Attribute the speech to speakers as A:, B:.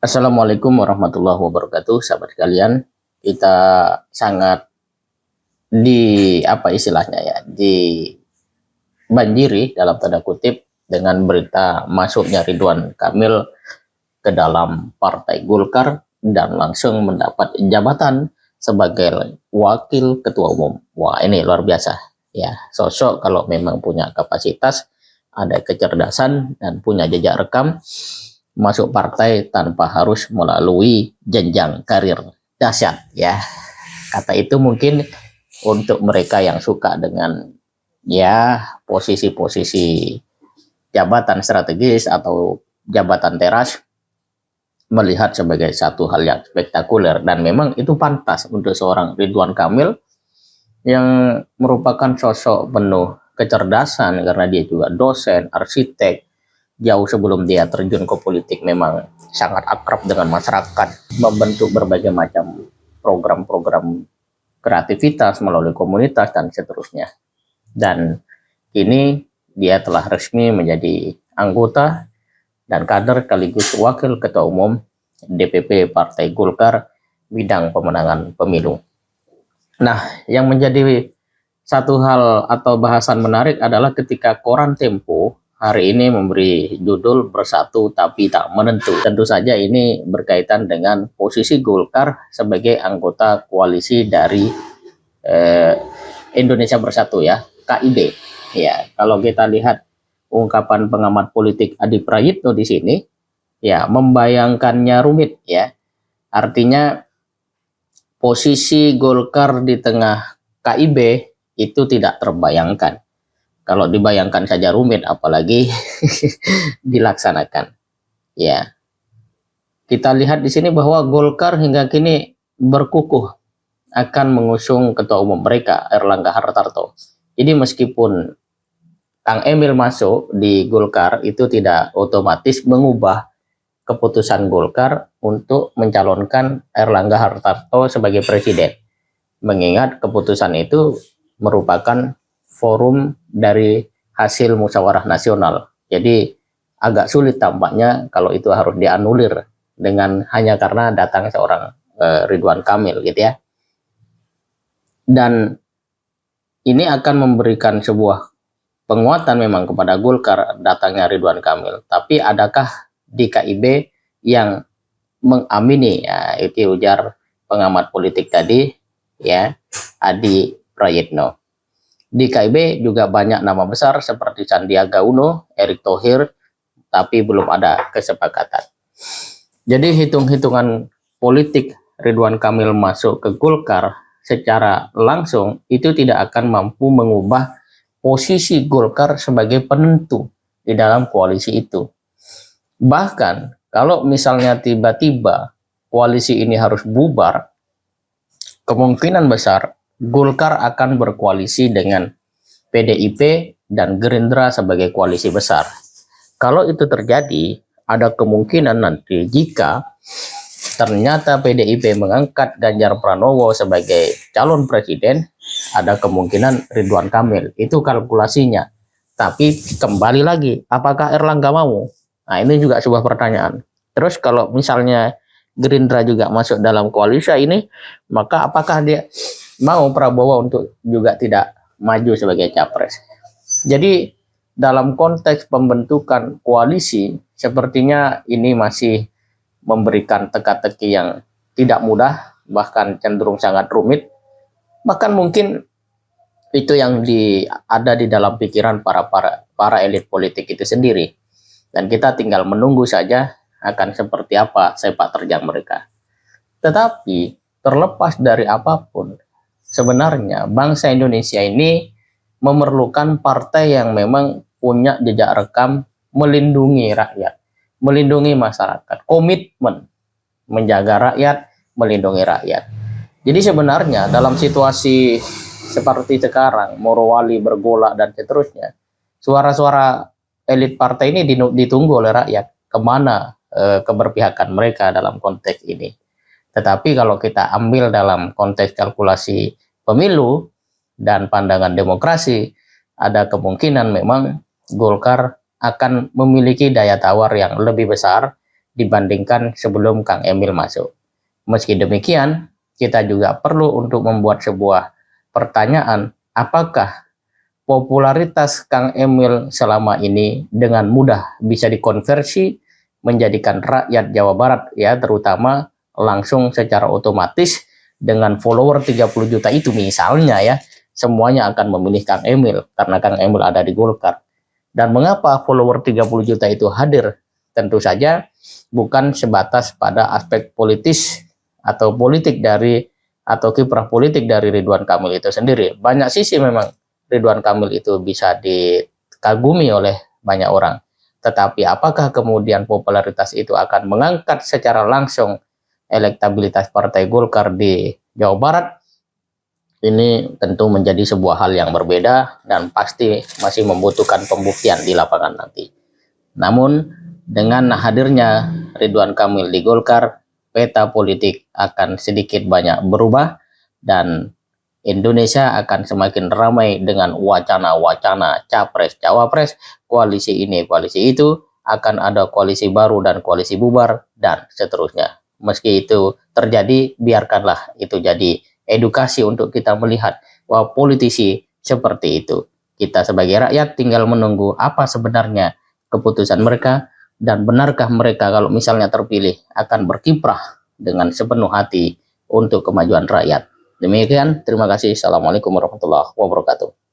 A: Assalamualaikum warahmatullahi wabarakatuh, sahabat sekalian. Kita sangat apa istilahnya ya, dibanjiri dalam tanda kutip dengan berita masuknya Ridwan Kamil ke dalam Partai Golkar dan langsung mendapat jabatan sebagai wakil ketua umum. Wah, ini luar biasa ya. Sosok kalau memang punya kapasitas, ada kecerdasan dan punya jejak rekam, masuk partai tanpa harus melalui jenjang karir dahsyat ya. Kata itu mungkin untuk mereka yang suka dengan ya posisi-posisi jabatan strategis atau jabatan teras, melihat sebagai satu hal yang spektakuler, dan memang itu pantas untuk seorang Ridwan Kamil yang merupakan sosok penuh kecerdasan karena dia juga dosen, arsitek. Jauh sebelum dia terjun ke politik memang sangat akrab dengan masyarakat, membentuk berbagai macam program-program kreativitas melalui komunitas dan seterusnya. Dan kini dia telah resmi menjadi anggota dan kader sekaligus wakil ketua umum DPP Partai Golkar bidang pemenangan pemilu. Nah, yang menjadi satu hal atau bahasan menarik adalah ketika koran Tempo hari ini memberi judul "Bersatu Tapi Tak Menentu". Tentu saja ini berkaitan dengan posisi Golkar sebagai anggota koalisi dari Indonesia Bersatu ya, KIB. Ya, kalau kita lihat ungkapan pengamat politik Adi Prayitno di sini, ya membayangkannya rumit ya. Artinya posisi Golkar di tengah KIB itu tidak terbayangkan. Kalau dibayangkan saja rumit, apalagi dilaksanakan. Ya, kita lihat di sini bahwa Golkar hingga kini berkukuh akan mengusung ketua umum mereka, Erlangga Hartarto. Jadi meskipun Kang Emil masuk di Golkar, itu tidak otomatis mengubah keputusan Golkar untuk mencalonkan Erlangga Hartarto sebagai presiden. Mengingat keputusan itu merupakan forum dari hasil musyawarah nasional. Jadi agak sulit tampaknya kalau itu harus dianulir dengan hanya karena datang seorang Ridwan Kamil gitu ya. Dan ini akan memberikan sebuah penguatan memang kepada Golkar datangnya Ridwan Kamil. Tapi adakah di KIB yang mengamini? Ya, itu ujar pengamat politik tadi ya, Adi Prayitno. Di KIB juga banyak nama besar seperti Sandiaga Uno, Erick Thohir, tapi belum ada kesepakatan. Jadi hitung-hitungan politik Ridwan Kamil masuk ke Golkar secara langsung itu tidak akan mampu mengubah posisi Golkar sebagai penentu di dalam koalisi itu. Bahkan kalau misalnya tiba-tiba koalisi ini harus bubar, kemungkinan besar Golkar akan berkoalisi dengan PDIP dan Gerindra sebagai koalisi besar. Kalau itu terjadi, ada kemungkinan nanti jika ternyata PDIP mengangkat Ganjar Pranowo sebagai calon presiden, ada kemungkinan Ridwan Kamil. Itu kalkulasinya. Tapi kembali lagi, apakah Erlangga mau? Nah, ini juga sebuah pertanyaan. Terus kalau misalnya Gerindra juga masuk dalam koalisi ini, maka apakah dia mau Prabowo untuk juga tidak maju sebagai capres? Jadi dalam konteks pembentukan koalisi, sepertinya ini masih memberikan teka-teki yang tidak mudah, bahkan cenderung sangat rumit. Bahkan mungkin itu yang ada di dalam pikiran para elit politik itu sendiri. Dan kita tinggal menunggu saja akan seperti apa sepak terjang mereka. Tetapi terlepas dari apapun, sebenarnya bangsa Indonesia ini memerlukan partai yang memang punya jejak rekam melindungi rakyat, melindungi masyarakat, komitmen menjaga rakyat, melindungi rakyat. Jadi sebenarnya dalam situasi seperti sekarang, Morowali bergolak dan seterusnya, suara-suara elit partai ini ditunggu oleh rakyat, kemana keberpihakan mereka dalam konteks ini. Tetapi kalau kita ambil dalam konteks kalkulasi pemilu dan pandangan demokrasi, ada kemungkinan memang Golkar akan memiliki daya tawar yang lebih besar dibandingkan sebelum Kang Emil masuk. Meski demikian, kita juga perlu untuk membuat sebuah pertanyaan, apakah popularitas Kang Emil selama ini dengan mudah bisa dikonversi menjadikan rakyat Jawa Barat ya, terutama langsung secara otomatis dengan follower 30 juta itu misalnya ya, semuanya akan memilih Kang Emil karena Kang Emil ada di Golkar. Dan mengapa follower 30 juta itu hadir? Tentu saja bukan sebatas pada aspek politis atau politik dari atau kiprah politik dari Ridwan Kamil itu sendiri. Banyak sisi memang Ridwan Kamil itu bisa dikagumi oleh banyak orang. Tetapi apakah kemudian popularitas itu akan mengangkat secara langsung elektabilitas Partai Golkar di Jawa Barat? Ini tentu menjadi sebuah hal yang berbeda dan pasti masih membutuhkan pembuktian di lapangan nanti. Namun dengan hadirnya Ridwan Kamil di Golkar, peta politik akan sedikit banyak berubah dan Indonesia akan semakin ramai dengan wacana-wacana capres-cawapres, koalisi ini, koalisi itu, akan ada koalisi baru dan koalisi bubar, dan seterusnya. Meski itu terjadi, biarkanlah itu jadi edukasi untuk kita melihat bahwa politisi seperti itu. Kita sebagai rakyat tinggal menunggu apa sebenarnya keputusan mereka, dan benarkah mereka kalau misalnya terpilih akan berkiprah dengan sepenuh hati untuk kemajuan rakyat. Demikian, terima kasih. Assalamualaikum warahmatullahi wabarakatuh.